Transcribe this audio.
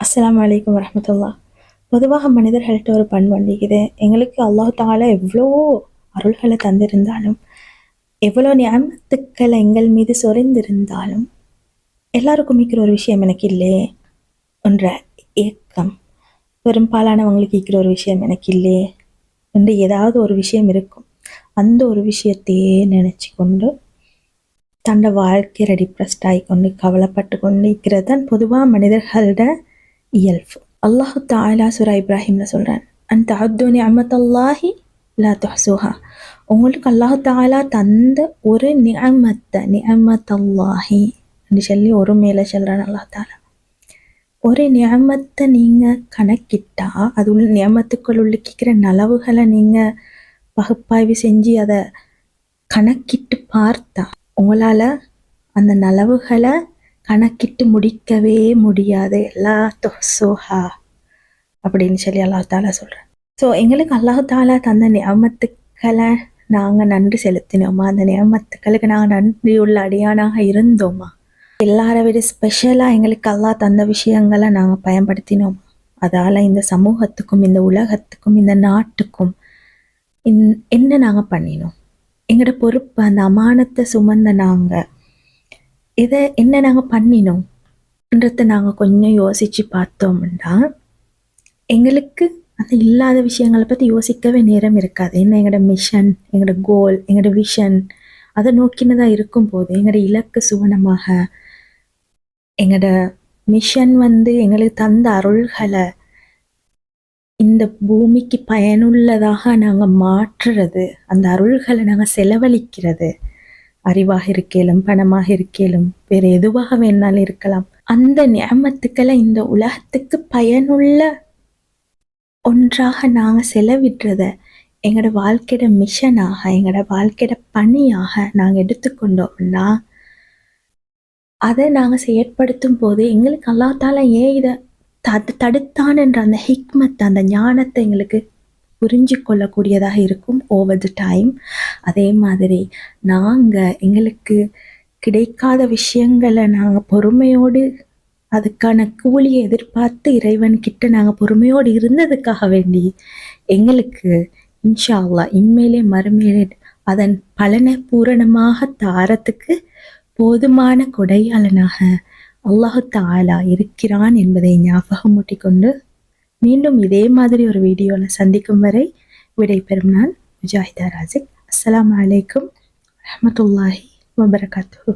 அஸ்ஸலாமு அலைக்கும் வரஹ்மத்துல்லாஹ். பொதுவாக மனிதர்கள்ட்ட ஒரு பண்பு இருக்குது. எங்களுக்கு அல்லாஹ் தாலா எவ்வளோ அருள்களை தந்திருந்தாலும், எவ்வளோ நியமத்துக்களை எங்கள் மீது சொரிந்திருந்தாலும், எல்லாருக்கும் இருக்கிற ஒரு விஷயம் எனக்கு இல்லையே என்ற ஏக்கம். பெரும்பாலானவங்களுக்கு இருக்கிற ஒரு விஷயம் எனக்கு இல்லையே என்று ஏதாவது ஒரு விஷயம் இருக்கும். அந்த ஒரு விஷயத்தையே நினச்சி கொண்டு தன்னோட வாழ்க்கையில் டிப்ரெஸ்ட் ஆகிக்கொண்டு கவலைப்பட்டு கொண்டு இருக்கிறது தான் பொதுவாக மனிதர்களோட இயல்பு. அல்லாஹு தாலா சூரா இப்ராஹிம்ல சொல்கிறான், அன் தஅத்து நிஅமத்தல்லாஹி லா துஹ்ஸூஹா. உங்களுக்கு அல்லாஹு தாலா தந்த ஒரு நிஅமத்தல்லாஹி என்று சொல்லி ஒரு மேலே சொல்கிறான் அல்லாஹ் தாலா. ஒரு நியமத்தை நீங்கள் கணக்கிட்டா, அது உள்ள நியமத்துக்குள் உள்ளிக்கிற நலவுகளை நீங்கள் பகுப்பாய்வு செஞ்சு அதை கணக்கிட்டு பார்த்தா, உங்களால் அந்த நலவுகளை கணக்கிட்டு முடிக்கவே முடியாது. லா துஹ்ஸூஹா அப்படின்னு சொல்லி அல்லாஹ் தாலா சொல்கிறேன். ஸோ எங்களுக்கு அல்லாஹ் தாலா தந்த நியமத்துக்களை நாங்கள் நன்றி செலுத்தினோமா? அந்த நியமத்துக்களுக்கு நாங்கள் நன்றியுள்ள அடியானாக இருந்தோமா? எல்லாரை விட ஸ்பெஷலாக எங்களுக்கு அல்லாஹ் தந்த விஷயங்களை நாங்கள் பயன்படுத்தினோம். அதால் இந்த சமூகத்துக்கும் இந்த உலகத்துக்கும் இந்த நாட்டுக்கும் என்ன நாங்கள் பண்ணினோம்? எங்களோட பொறுப்பு, அந்த அமானத்தை சுமந்த நாங்கள் இதை என்ன நாங்கள் பண்ணினோம்ன்றதை நாங்கள் கொஞ்சம் யோசித்து பார்த்தோம்னா, எங்களுக்கு அந்த இல்லாத விஷயங்களை பற்றி யோசிக்கவே நேரம் இருக்காது. என்ன எங்களோட மிஷன், எங்களோட கோல், எங்களோட விஷன் அதை நோக்கினதாக இருக்கும்போது எங்களோட இலக்கு சுவனமாக, எங்களோட மிஷன் எங்களுக்கு தந்த அருள்களை இந்த பூமிக்கு பயனுள்ளதாக நாங்கள் மாற்றுறது, அந்த அருள்களை நாங்கள் செலவழிக்கிறது, அறிவாக இருக்கலும் பணமாக இருக்கலும் வேறு எதுவாக வேணாலும் இருக்கலாம். அந்த நியமத்துக்களை இந்த உலகத்துக்கு பயனுள்ள ஒன்றாக நாங்கள் செலவிடுறத எங்களோட வாழ்க்கையோட மிஷனாக, எங்களோட வாழ்க்கையோட பணியாக நாங்கள் எடுத்துக்கொண்டோம்னா, அதை நாங்கள் செயற்படுத்தும் போது எங்களுக்கு அல்லாஹ் தாலா ஏன் இதை தடுத்தான் என்ற அந்த ஹிக்மத், அந்த ஞானத்தை எங்களுக்கு புரிஞ்சு கொள்ளக்கூடியதாக இருக்கும் ஓவர் த டைம். அதே மாதிரி நாங்கள் எங்களுக்கு கிடைக்காத விஷயங்களை நாங்கள் பொறுமையோடு அதுக்கான கூலியை எதிர்பார்த்து இறைவன்கிட்ட நாங்கள் பொறுமையோடு இருந்ததுக்காக வேண்டி எங்களுக்கு இன்ஷா அல்லாஹ் இம்மையிலே மறுமையிலே அதன் பலனை பூரணமாக தாரத்துக்கு போதுமான கொடையாளனாக அல்லாஹு தாலா இருக்கிறான் என்பதை ஞாபகம் கொண்டு மீண்டும் இதே மாதிரி ஒரு வீடியோவில் சந்திக்கும் வரை விடைபெறும் நான் முஜாஹிதா ராசிக். அஸ்ஸலாமு அலைக்கும் வரஹ்மத்துல்லாஹி வபரகாத்துஹு.